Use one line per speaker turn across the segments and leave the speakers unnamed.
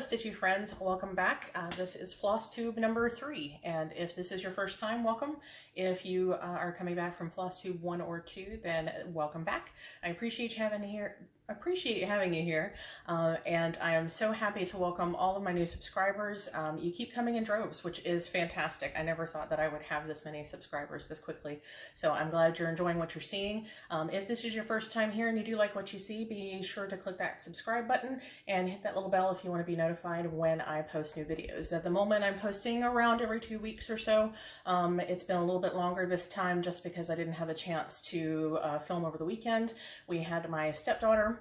Stitchy friends, welcome back. This is Flosstube number 3, and if this is your first time, welcome. If you are coming back from Flosstube 1 or 2, then welcome back. I appreciate having you here, and I am so happy to welcome all of my new subscribers. You keep coming in droves, which is fantastic. I never thought that I would have this many subscribers this quickly, so I'm glad you're enjoying what you're seeing. If this is your first time here and you do like what you see, be sure to click that subscribe button and hit that little bell if you want to be notified when I post new videos. At the moment, I'm posting around every 2 weeks or so. It's been a little bit longer this time just because I didn't have a chance to film over the weekend. We had my stepdaughter,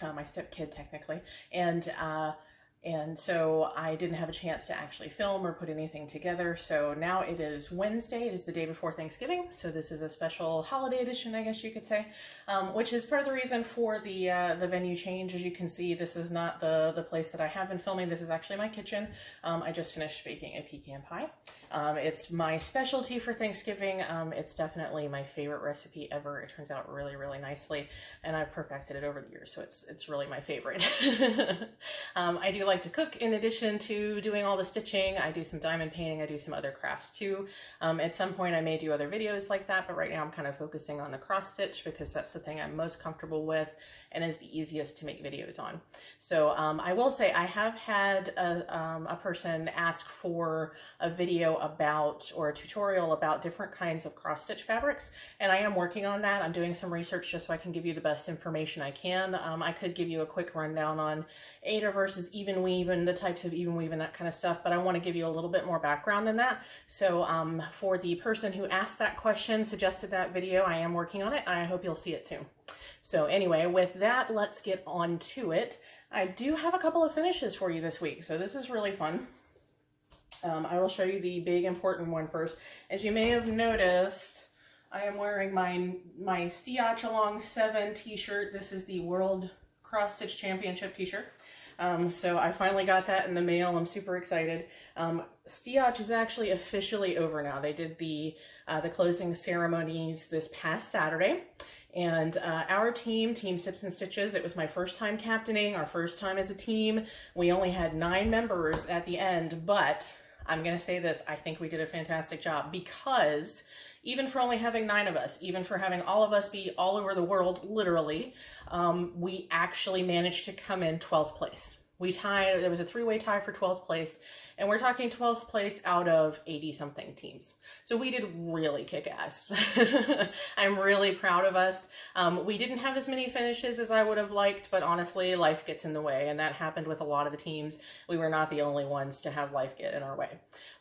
my stepkid technically, and so I didn't have a chance to actually film or put anything together. So now it is Wednesday. It is the day before Thanksgiving. So this is a special holiday edition, I guess you could say, which is part of the reason for the venue change. As you can see, this is not the place that I have been filming. This is actually my kitchen. I just finished baking a pecan pie. It's my specialty for Thanksgiving. It's definitely my favorite recipe ever. It turns out really, really nicely, and I've perfected it over the years, so it's really my favorite. I do like to cook in addition to doing all the stitching. I do some diamond painting. I do some other crafts too. At some point I may do other videos like that, but right now I'm kind of focusing on the cross stitch because that's the thing I'm most comfortable with and is the easiest to make videos on. So I will say I have had a person ask for a video about, or a tutorial about, different kinds of cross stitch fabrics, and I am working on that. I'm doing some research just so I can give you the best information I can. I could give you a quick rundown on Aida versus even weave and the types of even weave and that kind of stuff, but I want to give you a little bit more background than that. So for the person who asked that question, suggested that video, I am working on it. I hope you'll see it soon. So anyway, with that, let's get on to it. I do have a couple of finishes for you this week, so this is really fun. I will show you the big important one first. As you may have noticed, I am wearing my steotchalong 7 t-shirt. This is the World Cross Stitch Championship t-shirt. So I finally got that in the mail. I'm super excited. Steotch is actually officially over now. They did the closing ceremonies this past Saturday. And our team, Team Sips and Stitches, it was my first time captaining, our first time as a team. We only had 9 members at the end, but I'm going to say this, I think we did a fantastic job, because even for only having 9 of us, even for having all of us be all over the world, literally, we actually managed to come in 12th place. We tied, there was a 3-way tie for 12th place, and we're talking 12th place out of 80-something teams. So we did really kick ass. I'm really proud of us. We didn't have as many finishes as I would have liked, but honestly, life gets in the way, and that happened with a lot of the teams. We were not the only ones to have life get in our way.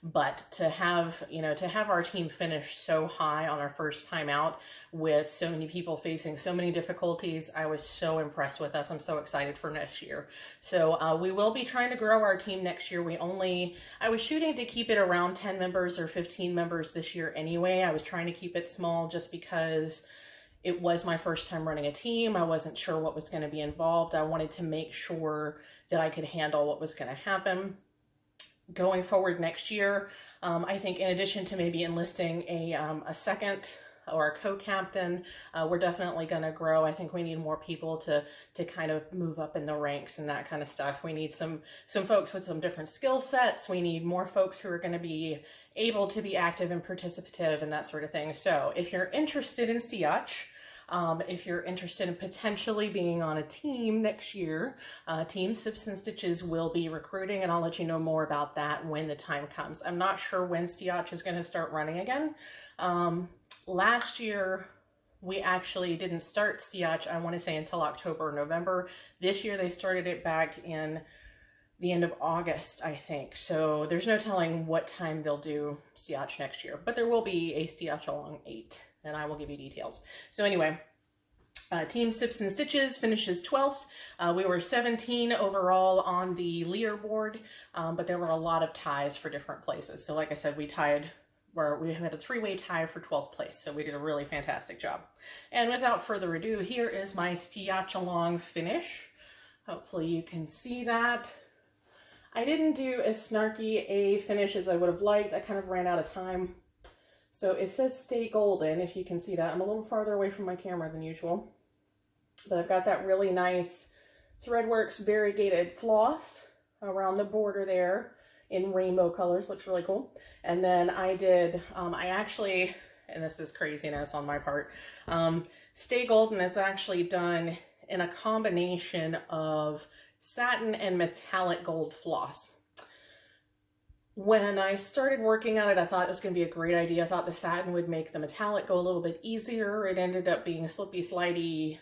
But to have, to have our team finish so high on our first time out with so many people facing so many difficulties, I was so impressed with us. I'm so excited for next year. So we will be trying to grow our team next year. I was shooting to keep it around 10 members or 15 members this year anyway. I was trying to keep it small just because it was my first time running a team. I wasn't sure what was going to be involved. I wanted to make sure that I could handle what was going to happen. Going forward next year, I think in addition to maybe enlisting a second or a co-captain, we're definitely going to grow. I think we need more people to kind of move up in the ranks and that kind of stuff. We need some folks with some different skill sets. We need more folks who are going to be able to be active and participative and that sort of thing. So if you're interested in steotch, if you're interested in potentially being on a team next year, Team Sips and Stitches will be recruiting, and I'll let you know more about that when the time comes. I'm not sure when steotch is going to start running again. Last year, we actually didn't start steotch, I want to say, until October or November. This year, they started it back in the end of August, I think. So there's no telling what time they'll do steotch next year, but there will be a steotchalong 8. And I will give you details. So anyway, Team Sips and Stitches finishes 12th. We were 17 overall on the leaderboard, but there were a lot of ties for different places. So like I said, we had a 3-way tie for 12th place. So we did a really fantastic job. And without further ado, here is my steotchalong finish. Hopefully you can see that. I didn't do as snarky a finish as I would have liked. I kind of ran out of time. So it says stay golden, if you can see that. I'm a little farther away from my camera than usual. But I've got that really nice Threadworks variegated floss. around the border there in rainbow colors. Looks really cool. And then I did, I actually, and this is craziness on my part, Stay Golden is actually done in a combination of satin and metallic gold floss. When I started working on it, I thought it was going to be a great idea. I thought the satin would make the metallic go a little bit easier. It ended up being slippy, slidey,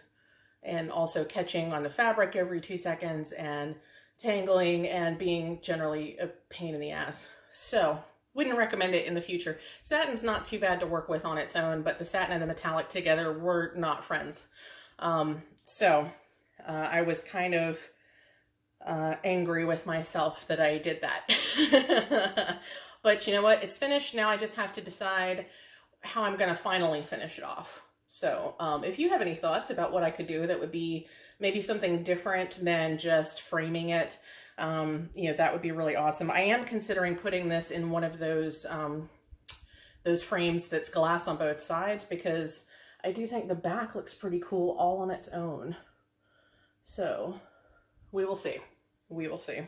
and also catching on the fabric every 2 seconds and tangling and being generally a pain in the ass. So wouldn't recommend it in the future. Satin's not too bad to work with on its own, but the satin and the metallic together were not friends. I was kind of angry with myself that I did that. But you know what? It's finished. Now I just have to decide how I'm going to finally finish it off. So if you have any thoughts about what I could do that would be maybe something different than just framing it, you know, that would be really awesome. I am considering putting this in one of those frames that's glass on both sides, because I do think the back looks pretty cool all on its own. So we will see. We will see.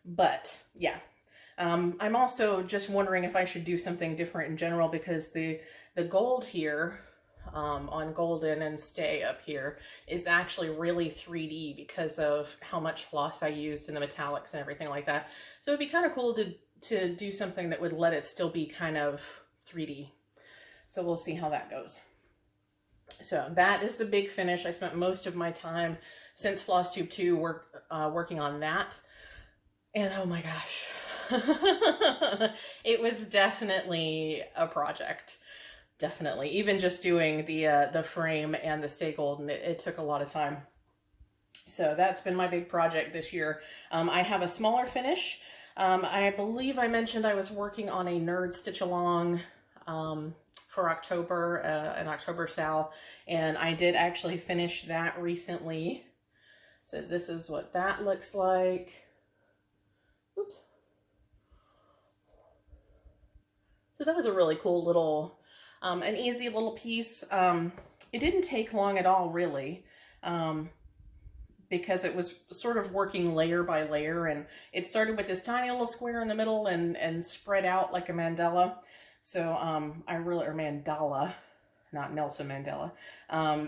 But yeah, I'm also just wondering if I should do something different in general, because the gold here on Golden and Stay up here is actually really 3D because of how much floss I used in the metallics and everything like that. So it'd be kind of cool to do something that would let it still be kind of 3D. So we'll see how that goes. So that is the big finish. I spent most of my time since Flosstube 2 working on that. And oh my gosh, it was definitely a project. Definitely. Even just doing the frame and the Stay Golden, it took a lot of time. So that's been my big project this year. I have a smaller finish. I believe I mentioned I was working on a Nerd Stitch Along for October, an October sale, and I did actually finish that recently. So this is what that looks like. Oops. So that was a really cool little, an easy little piece. It didn't take long at all, really, because it was sort of working layer by layer, and it started with this tiny little square in the middle and spread out like a mandala. So or mandala, not Nelson Mandela.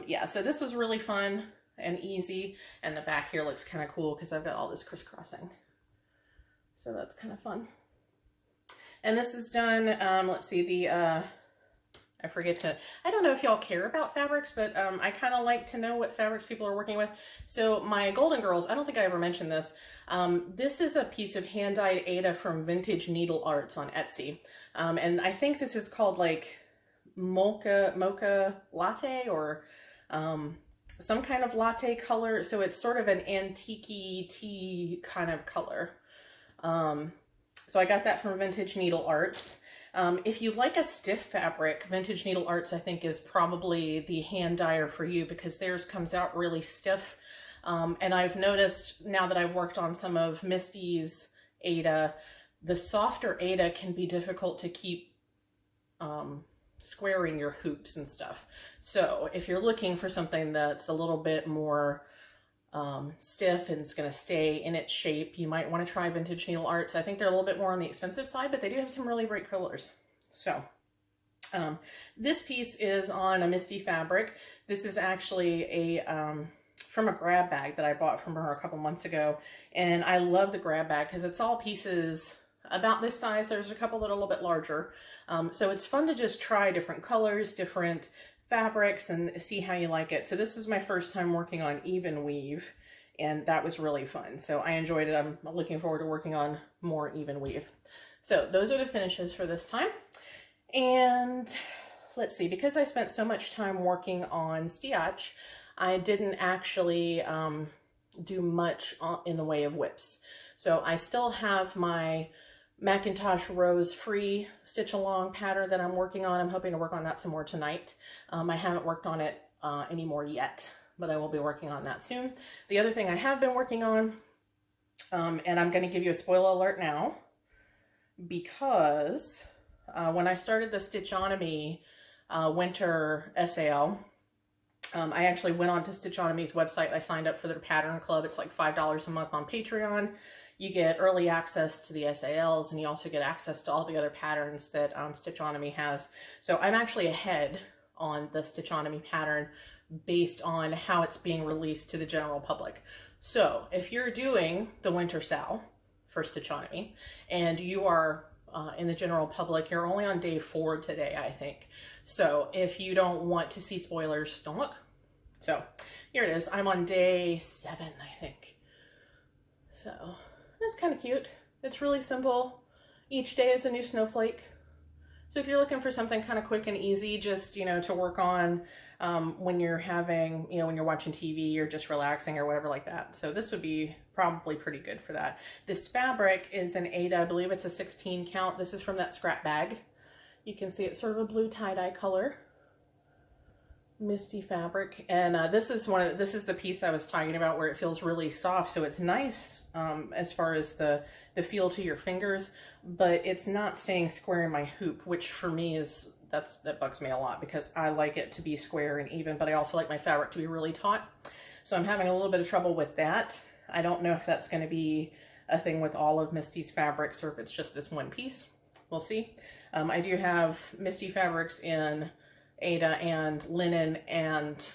Yeah, so this was really fun and easy, and the back here looks kind of cool because I've got all this crisscrossing. So that's kind of fun. And this is done, let's see, I don't know if y'all care about fabrics, but I kind of like to know what fabrics people are working with. So my Golden Girls, I don't think I ever mentioned this. This is a piece of hand-dyed Aida from Vintage Needle Arts on Etsy. And I think this is called like mocha latte, or some kind of latte color. So it's sort of an antique-y tea kind of color. So I got that from Vintage Needle Arts. If you like a stiff fabric, Vintage Needle Arts, I think, is probably the hand dyer for you, because theirs comes out really stiff. And I've noticed now that I've worked on some of Misty's Aida, the softer Aida can be difficult to keep squaring your hoops and stuff. So if you're looking for something that's a little bit more stiff and it's going to stay in its shape, you might want to try Vintage Needle Arts. I think they're a little bit more on the expensive side, but they do have some really great colors. So this piece is on a Misty fabric. This is actually a from a grab bag that I bought from her a couple months ago, and I love the grab bag because it's all pieces about this size. There's a couple that are a little bit larger, so it's fun to just try different colors, different fabrics, and see how you like it. So this is my first time working on even weave, and that was really fun. So I enjoyed it. I'm looking forward to working on more even weave. So those are the finishes for this time. And let's see, because I spent so much time working on steotch, I didn't actually do much in the way of whips. So I still have my Macintosh Rose free stitch along pattern that I'm working on. I'm hoping to work on that some more tonight. I haven't worked on it anymore yet, but I will be working on that soon. The other thing I have been working on, and I'm going to give you a spoiler alert now, because when I started the Stitchonomy winter SAL, I actually went on to Stitchonomy's website. I signed up for their pattern club. It's like $5 a month on Patreon. you get early access to the SALs, and you also get access to all the other patterns that Stitchonomy has. So I'm actually ahead on the Stitchonomy pattern based on how it's being released to the general public. So if you're doing the winter SAL for Stitchonomy and you are in the general public, you're only on day 4 today, I think. So if you don't want to see spoilers, don't look. So here it is. I'm on day 7, I think. So it's kind of cute. It's really simple. Each day is a new snowflake. So if you're looking for something kind of quick and easy, just, you know, to work on when you're having, you know, when you're watching TV or just relaxing or whatever like that. So this would be probably pretty good for that. This fabric is an Ada, I believe it's a 16 count. This is from that scrap bag. You can see it's sort of a blue tie-dye color. Misty fabric, and this is the piece I was talking about where it feels really soft, so it's nice as far as the feel to your fingers, but it's not staying square in my hoop, which for me is that bugs me a lot because I like it to be square and even, but I also like my fabric to be really taut, so I'm having a little bit of trouble with that. I don't know if that's going to be a thing with all of Misty's fabrics or if it's just this one piece. We'll see. I do have Misty fabrics in Ada and linen and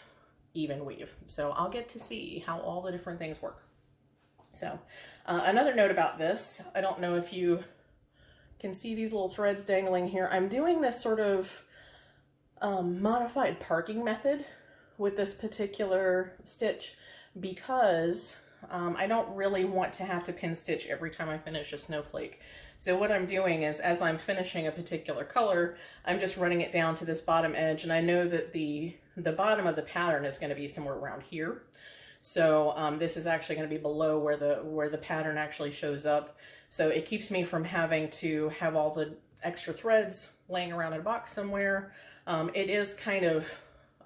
even weave, so I'll get to see how all the different things work. So another note about this, I don't know if you can see these little threads dangling here. I'm doing this sort of modified parking method with this particular stitch because I don't really want to have to pin stitch every time I finish a snowflake. So what I'm doing is, as I'm finishing a particular color, I'm just running it down to this bottom edge, and I know that the bottom of the pattern is going to be somewhere around here. So this is actually going to be below where the pattern actually shows up. So it keeps me from having to have all the extra threads laying around in a box somewhere. It is kind of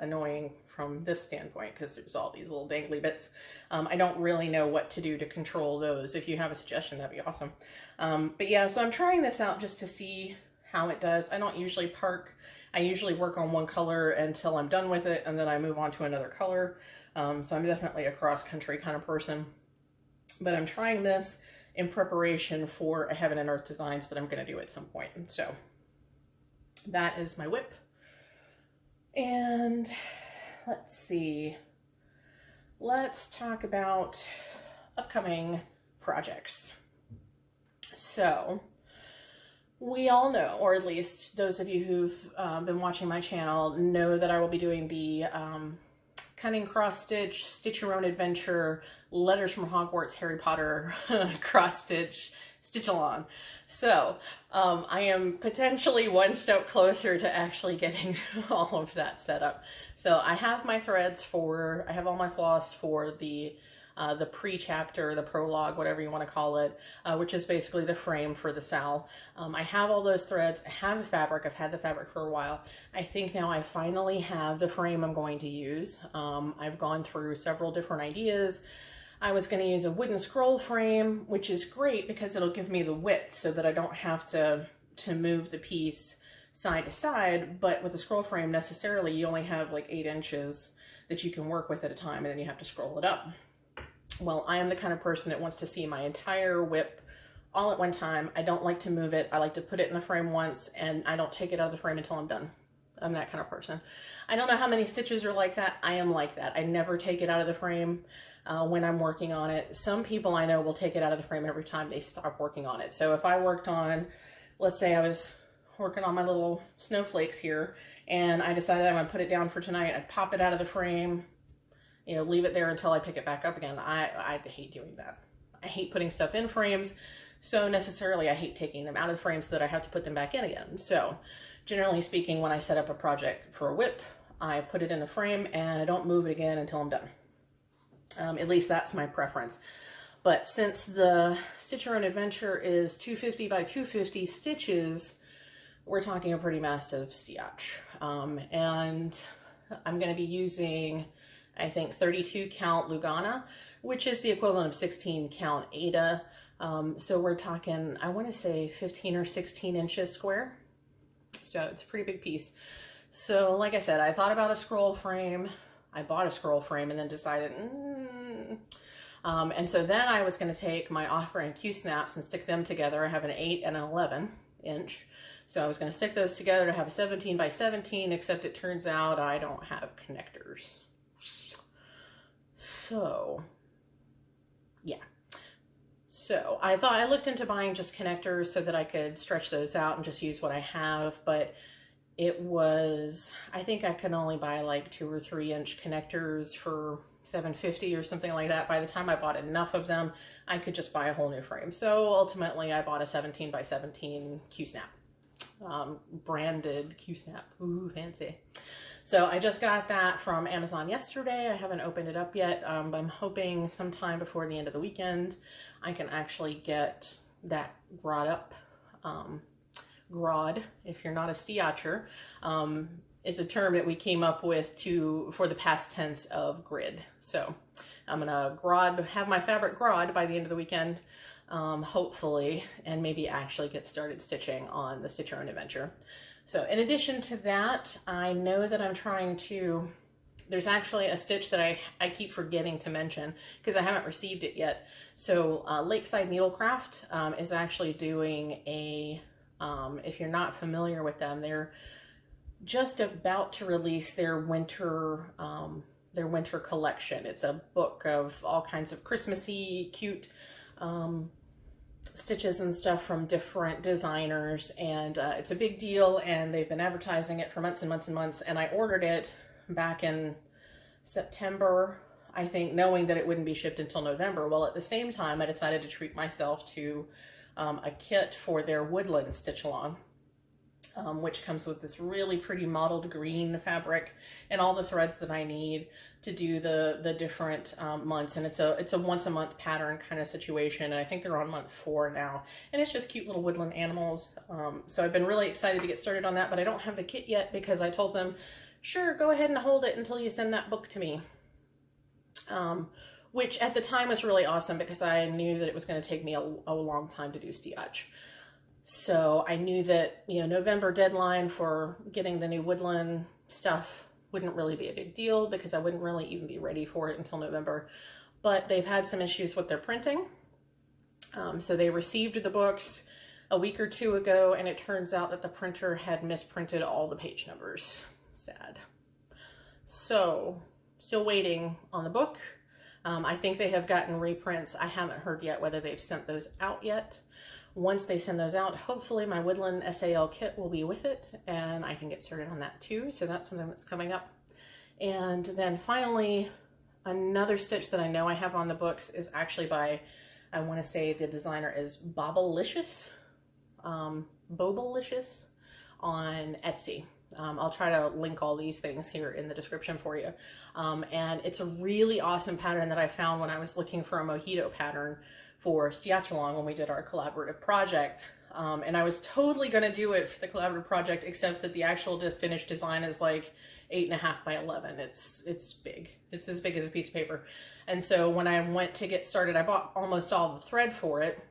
annoying from this standpoint because there's all these little dangly bits. I don't really know what to do to control those. If you have a suggestion, that'd be awesome. But yeah, so I'm trying this out just to see how it does. I don't usually park. I usually work on one color until I'm done with it, and then I move on to another color. So I'm definitely a cross-country kind of person. But I'm trying this in preparation for a Heaven and Earth Designs that I'm going to do at some point. And so that is my whip. And let's see. Let's talk about upcoming projects. So we all know, or at least those of you who've been watching my channel know that I will be doing the Cunning Cross Stitch, Stitch Your Own Adventure, Letters from Hogwarts, Harry Potter, Cross Stitch, Stitch Along. So I am potentially one step closer to actually getting all of that set up. So I have my threads I have all my floss for the pre-chapter, the prologue, whatever you want to call it, which is basically the frame for the SAL. I have all those threads. I have the fabric. I've had the fabric for a while. I think now I finally have the frame I'm going to use. I've gone through several different ideas. I was going to use a wooden scroll frame, which is great because it'll give me the width so that I don't have to move the piece side to side. But with a scroll frame, necessarily, you only have like 8 inches that you can work with at a time, and then you have to scroll it up. Well, I am the kind of person that wants to see my entire whip all at one time. I don't like to move it. I like to put it in the frame once, and I don't take it out of the frame until I'm done. I'm that kind of person. I don't know how many stitches are like that. I am like that. I never take it out of the frame when I'm working on it. Some people I know will take it out of the frame every time they stop working on it. So if I worked on, let's say I was working on my little snowflakes here, and I decided I'm going to put it down for tonight, I'd pop it out of the frame, you know, leave it there until I pick it back up again. I hate doing that. I hate putting stuff in frames, so necessarily I hate taking them out of the frame so that I have to put them back in again. So generally speaking, when I set up a project for a whip, I put it in the frame and I don't move it again until I'm done. At least that's my preference. But since the Stitch Your Own Adventure is 250 by 250 stitches, we're talking a pretty massive steotch. And I'm going to be using, I think, 32 count Lugana, which is the equivalent of 16 count Ada. So we're talking, I want to say 15 or 16 inches square. So it's a pretty big piece. So like I said, I thought about a scroll frame. I bought a scroll frame and then decided, And so then I was going to take my off-brand Q-snaps and stick them together. I have an 8 and an 11 inch. So I was going to stick those together to have a 17 by 17, except it turns out I don't have connectors. So, yeah. So I looked into buying just connectors so that I could stretch those out and just use what I have, but it was, I think I could only buy like 2 or 3 inch connectors for $7.50 or something like that. By the time I bought enough of them, I could just buy a whole new frame. So ultimately I bought a 17 by 17 Q-snap, branded Q-snap. Ooh, fancy. So I just got that from Amazon yesterday. I haven't opened it up yet. But I'm hoping sometime before the end of the weekend, I can actually get that grod up. Grod, if you're not a steotcher, is a term that we came up with for the past tense of grid. So I'm gonna have my fabric grod by the end of the weekend, hopefully, and maybe actually get started stitching on the Stitch Your Own Adventure. So in addition to that, I know that I'm trying to, there's actually a stitch that I keep forgetting to mention because I haven't received it yet. So Lakeside Needlecraft is actually doing a, if you're not familiar with them, they're just about to release their winter collection. It's a book of all kinds of Christmassy, cute stitches and stuff from different designers, and it's a big deal, and they've been advertising it for months and months and months, and I ordered it back in September, I think, knowing that it wouldn't be shipped until November. Well, at the same time, I decided to treat myself to a kit for their Woodland stitch along, which comes with this really pretty mottled green fabric and all the threads that I need to do the different months. And it's a once a month pattern kind of situation. And I think they're on month 4 now. And it's just cute little woodland animals. So I've been really excited to get started on that, but I don't have the kit yet because I told them, sure, go ahead and hold it until you send that book to me. Which at the time was really awesome because I knew that it was going to take me a long time to do steotch. So I knew that, you know, November deadline for getting the new Woodland stuff wouldn't really be a big deal because I wouldn't really even be ready for it until November. But they've had some issues with their printing. So they received the books a week or 2 ago, and it turns out that the printer had misprinted all the page numbers. Sad. So still waiting on the book. I think they have gotten reprints. I haven't heard yet whether they've sent those out yet. Once they send those out, hopefully my Woodland SAL kit will be with it, and I can get started on that too. So that's something that's coming up. And then finally, another stitch that I know I have on the books is actually by, I want to say the designer is Bobalicious, Bobalicious on Etsy. I'll try to link all these things here in the description for you. And it's a really awesome pattern that I found when I was looking for a mojito pattern for steotchalong when we did our collaborative project. And I was totally going to do it for the collaborative project, except that the actual finished design is like 8.5 by 11. It's big. It's as big as a piece of paper. And so when I went to get started, I bought almost all the thread for it.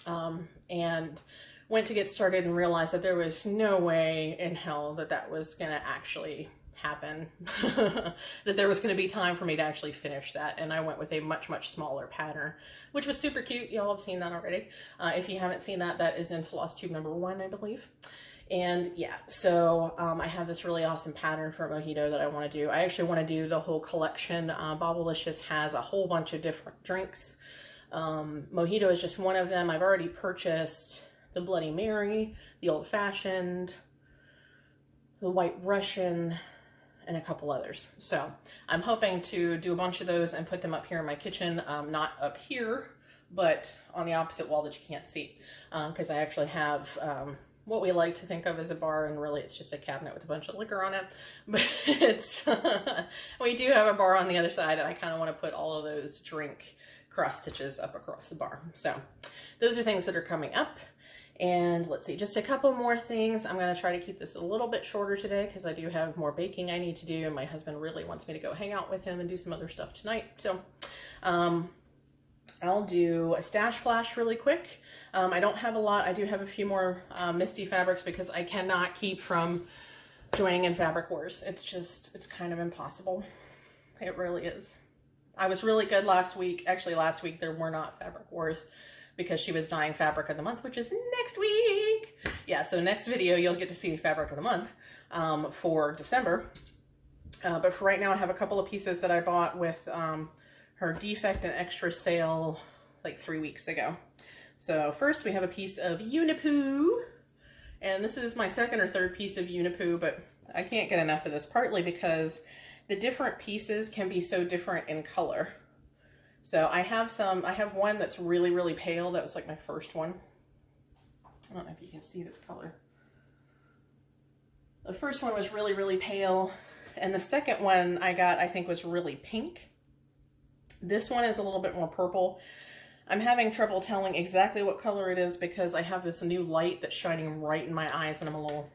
And went to get started and realized that there was no way in hell that that was going to actually happen, that there was going to be time for me to actually finish that. And I went with a much, much smaller pattern, which was super cute. Y'all have seen that already. If you haven't seen that, that is in Flosstube number 1, I believe. And yeah, so I have this really awesome pattern for mojito that I want to do. I actually want to do the whole collection. Bobalicious has a whole bunch of different drinks. Mojito is just one of them. I've already purchased the Bloody Mary, the Old Fashioned, the White Russian, and a couple others. So I'm hoping to do a bunch of those and put them up here in my kitchen. Not up here, but on the opposite wall that you can't see. Because I actually have what we like to think of as a bar, and really it's just a cabinet with a bunch of liquor on it. But it's we do have a bar on the other side, and I kind of want to put all of those drink cross stitches up across the bar. So those are things that are coming up. And let's see, just a couple more things. I'm going to try to keep this a little bit shorter today because I do have more baking I need to do. And my husband really wants me to go hang out with him and do some other stuff tonight. So I'll do a stash flash really quick. I don't have a lot. I do have a few more Misty fabrics because I cannot keep from joining in Fabric Wars. It's kind of impossible. It really is. I was really good last week. Actually, last week there were not fabric wars because she was dyeing fabric of the month, which is next week. Yeah, so next video you'll get to see fabric of the month for December. But for right now, I have a couple of pieces that I bought with her defect and extra sale like 3 weeks ago. So first we have a piece of Unipoo, and this is my second or third piece of Unipoo, but I can't get enough of this, partly because the different pieces can be so different in color. So I have one that's really, really pale. That was like my first one. I don't know if you can see this color. The first one was really, really pale. And the second one I got, I think, was really pink. This one is a little bit more purple. I'm having trouble telling exactly what color it is because I have this new light that's shining right in my eyes and I'm a little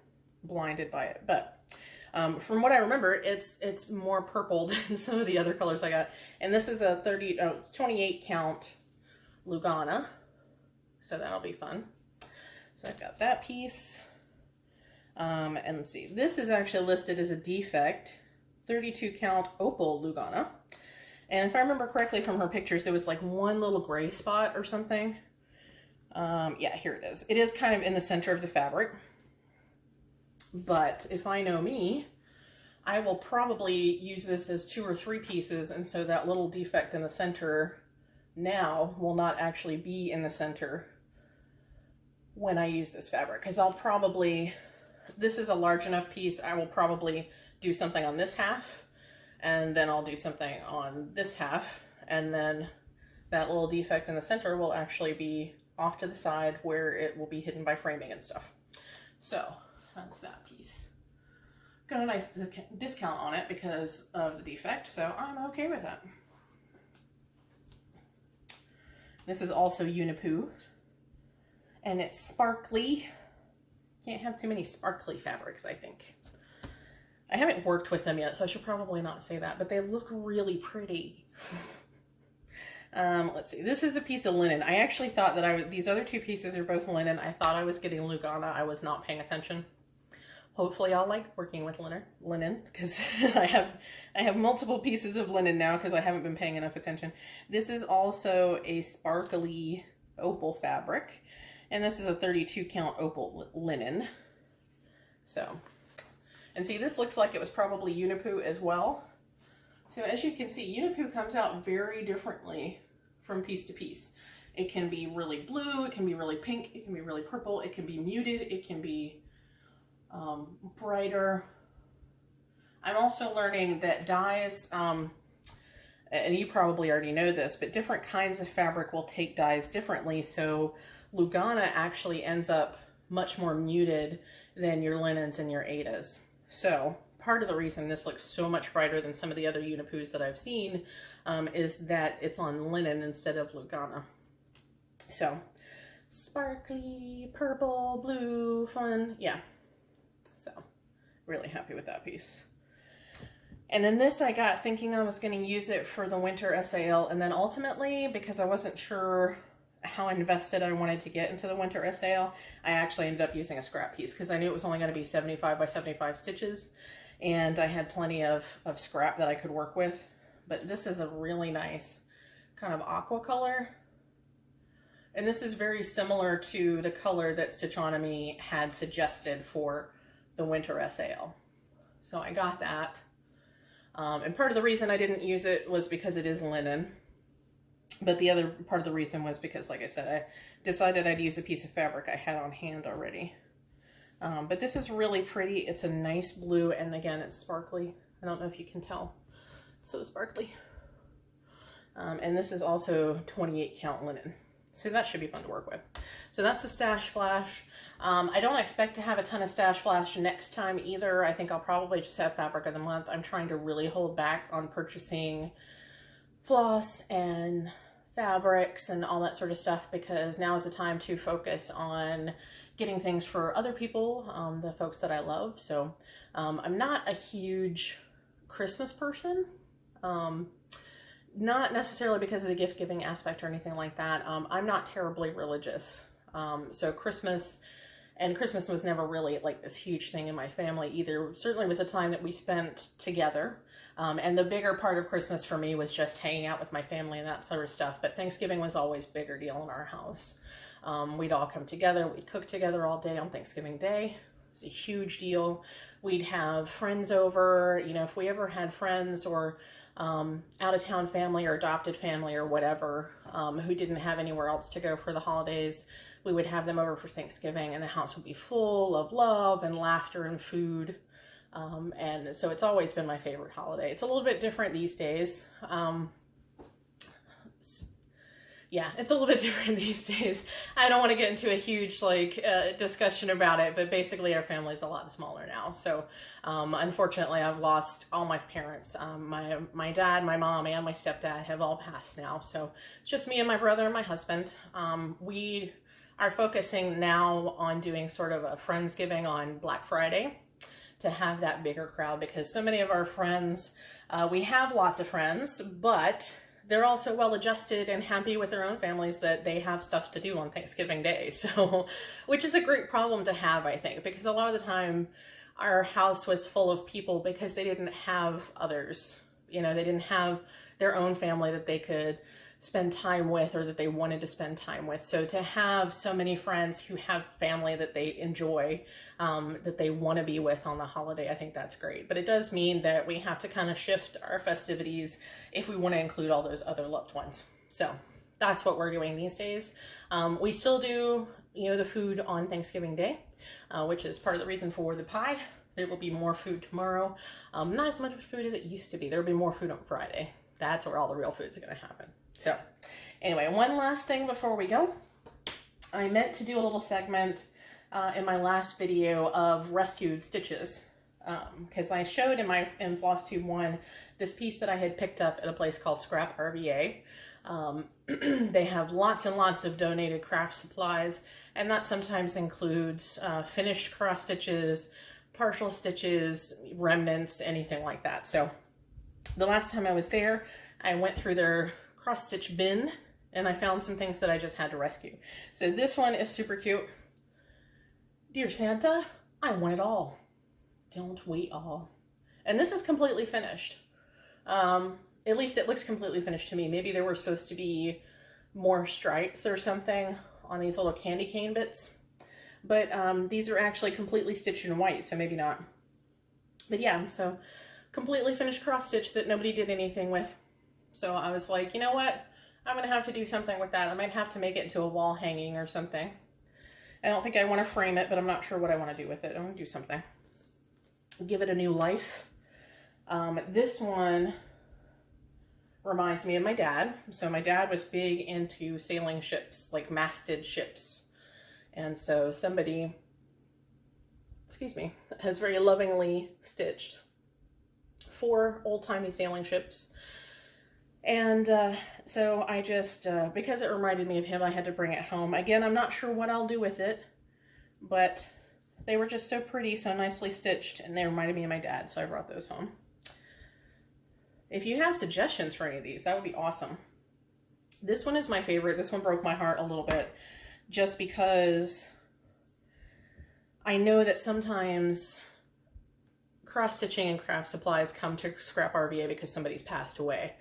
blinded by it. But from what I remember, it's more purple than some of the other colors I got. And this is a 28 count Lugana. So that'll be fun. So I've got that piece. And let's see, this is actually listed as a defect, 32 count opal Lugana. And if I remember correctly from her pictures, there was like one little gray spot or something. Yeah, here it is. It is kind of in the center of the fabric. But if I know me, I will probably use this as 2 or 3 pieces. And so that little defect in the center now will not actually be in the center when I use this fabric. Because I'll probably... This is a large enough piece, I will probably do something on this half, and then I'll do something on this half, and then that little defect in the center will actually be off to the side where it will be hidden by framing and stuff. So that's that piece. Got a nice discount on it because of the defect, so I'm okay with that. This is also Unipoo, and it's sparkly. Can't have too many sparkly fabrics, I think. I haven't worked with them yet, so I should probably not say that, but they look really pretty. Let's see. This is a piece of linen. I actually thought that these other 2 pieces are both linen. I thought I was getting Lugana. I was not paying attention. Hopefully I'll like working with linen because I have multiple pieces of linen now because I haven't been paying enough attention. This is also a sparkly opal fabric. And this is a 32 count opal linen. So, and see, this looks like it was probably Unipoo as well. So as you can see, Unipoo comes out very differently from piece to piece. It can be really blue, it can be really pink, it can be really purple, it can be muted, it can be brighter. I'm also learning that dyes, and you probably already know this, but different kinds of fabric will take dyes differently. So Lugana actually ends up much more muted than your linens and your Aidas. So part of the reason this looks so much brighter than some of the other Unipoos that I've seen is that it's on linen instead of Lugana. So sparkly, purple, blue, fun, yeah. So really happy with that piece. And then this I got thinking I was going to use it for the winter SAL, and then ultimately, because I wasn't sure how invested I wanted to get into the winter SAL, I actually ended up using a scrap piece because I knew it was only going to be 75 by 75 stitches, and I had plenty of scrap that I could work with. But this is a really nice kind of aqua color, and this is very similar to the color that Stitchonomy had suggested for the winter SAL. So I got that. And part of the reason I didn't use it was because it is linen. But the other part of the reason was because, like I said, I decided I'd use a piece of fabric I had on hand already. But this is really pretty. It's a nice blue, and again, it's sparkly. I don't know if you can tell. It's so sparkly. And this is also 28 count linen. So that should be fun to work with. So that's the Stash Flash. I don't expect to have a ton of Stash Flash next time either. I think I'll probably just have Fabric of the Month. I'm trying to really hold back on purchasing floss and fabrics and all that sort of stuff because now is the time to focus on getting things for other people, the folks that I love. So I'm not a huge Christmas person. Not necessarily because of the gift giving aspect or anything like that. I'm not terribly religious. So Christmas was never really like this huge thing in my family either. Certainly was a time that we spent together. And the bigger part of Christmas for me was just hanging out with my family and that sort of stuff. But Thanksgiving was always a bigger deal in our house. We'd all come together. We'd cook together all day on Thanksgiving Day. It's a huge deal. We'd have friends over. You know, if we ever had friends or out-of-town family or adopted family or whatever who didn't have anywhere else to go for the holidays, we would have them over for Thanksgiving, and the house would be full of love and laughter and food. And so it's always been my favorite holiday. It's a little bit different these days. Yeah, it's a little bit different these days. I don't want to get into a huge discussion about it, but basically our family's a lot smaller now. So unfortunately, I've lost all my parents. My dad, my mom, and my stepdad have all passed now. So it's just me and my brother and my husband. We are focusing now on doing sort of a Friendsgiving on Black Friday to have that bigger crowd, because so many of our friends, we have lots of friends, but they're also well adjusted and happy with their own families that they have stuff to do on Thanksgiving Day. So, which is a great problem to have, I think, because a lot of the time our house was full of people because they didn't have others. You know, they didn't have their own family that they could spend time with or that they wanted to spend time with. So to have so many friends who have family that they enjoy, that they want to be with on the holiday, I think that's great. But it does mean that we have to kind of shift our festivities if we want to include all those other loved ones. So that's what we're doing these days. We still do, you know, the food on Thanksgiving Day, which is part of the reason for the pie. There will be more food tomorrow. Not as much food as it used to be. There will be more food on Friday. That's where all the real food's going to happen. So anyway, one last thing before we go. I meant to do a little segment in my last video of rescued stitches, because I showed in Flosstube 1 this piece that I had picked up at a place called Scrap RVA. They have lots and lots of donated craft supplies, and that sometimes includes finished cross stitches, partial stitches, remnants, anything like that. So the last time I was there, I went through their cross stitch bin and I found some things that I just had to rescue. So this one is super cute. Dear Santa, I want it all. Don't we all? And this is completely finished. At least it looks completely finished to me. Maybe there were supposed to be more stripes or something on these little candy cane bits. But these are actually completely stitched in white, so maybe not. But yeah, so completely finished cross stitch that nobody did anything with. So I was like, you know what? I'm going to have to do something with that. I might have to make it into a wall hanging or something. I don't think I want to frame it, but I'm not sure what I want to do with it. I want to do something. Give it a new life. This one reminds me of my dad. So my dad was big into sailing ships, like masted ships. And so somebody, excuse me, has very lovingly stitched 4 old-timey sailing ships. And so I just, because it reminded me of him, I had to bring it home. Again, I'm not sure what I'll do with it, but they were just so pretty, so nicely stitched, and they reminded me of my dad, so I brought those home. If you have suggestions for any of these, that would be awesome. This one is my favorite. This one broke my heart a little bit, just because I know that sometimes cross-stitching and craft supplies come to Scrap RVA because somebody's passed away.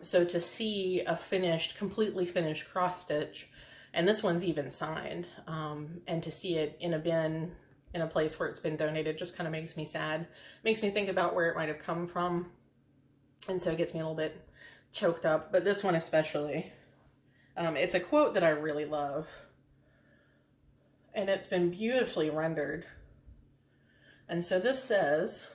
So to see a finished, completely finished cross stitch, and this one's even signed, and to see it in a bin in a place where it's been donated just kind of makes me sad. Makes me think about where it might have come from, and so it gets me a little bit choked up. But this one especially, it's a quote that I really love, and it's been beautifully rendered. And so this says,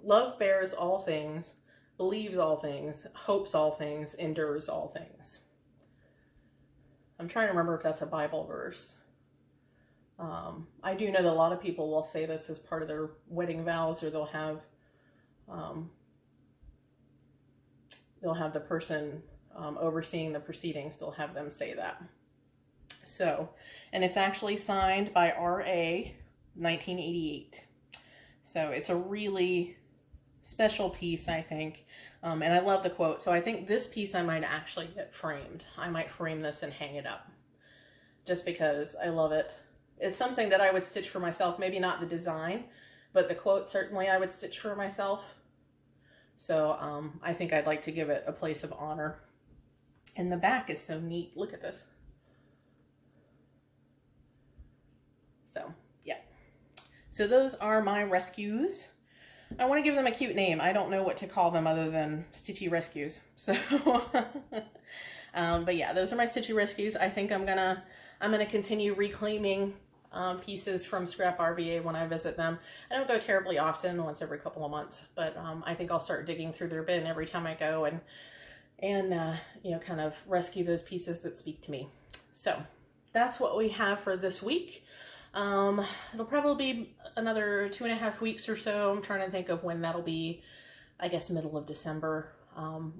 "Love bears all things, believes all things, hopes all things, endures all things." I'm trying to remember if that's a Bible verse. I do know that a lot of people will say this as part of their wedding vows, or they'll have the person overseeing the proceedings, they'll have them say that. So, and it's actually signed by R.A. 1988. So it's a really special piece, I think. And I love the quote. So I think this piece I might actually get framed. I might frame this and hang it up just because I love it. It's something that I would stitch for myself. Maybe not the design, but the quote certainly I would stitch for myself. So I think I'd like to give it a place of honor. And the back is so neat. Look at this. So yeah. So those are my rescues. I want to give them a cute name. I don't know what to call them other than Stitchy Rescues. So, but yeah, those are my Stitchy Rescues. I think I'm gonna continue reclaiming pieces from Scrap RVA when I visit them. I don't go terribly often, once every couple of months, but I think I'll start digging through their bin every time I go and you know, kind of rescue those pieces that speak to me. So that's what we have for this week. It'll probably be another 2.5 weeks or so. I'm trying to think of when that'll be. I guess middle of December,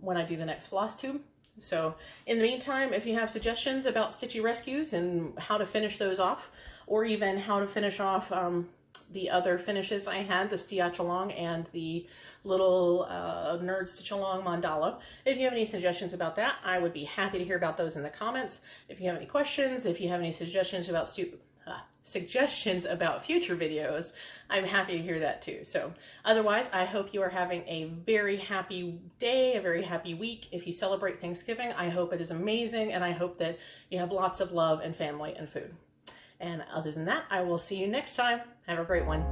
when I do the next Flosstube. So in the meantime, if you have suggestions about Stitchy Rescues and how to finish those off, or even how to finish off the other finishes I had, the steotchalong and the little nerd stitch-along mandala, if you have any suggestions about that, I would be happy to hear about those in the comments. If you have any questions, if you have any suggestions about future videos, I'm happy to hear that too. So otherwise, I hope you are having a very happy day, a very happy week. If you celebrate Thanksgiving, I hope it is amazing, and I hope that you have lots of love and family and food. And other than that, I will see you next time. Have a great one.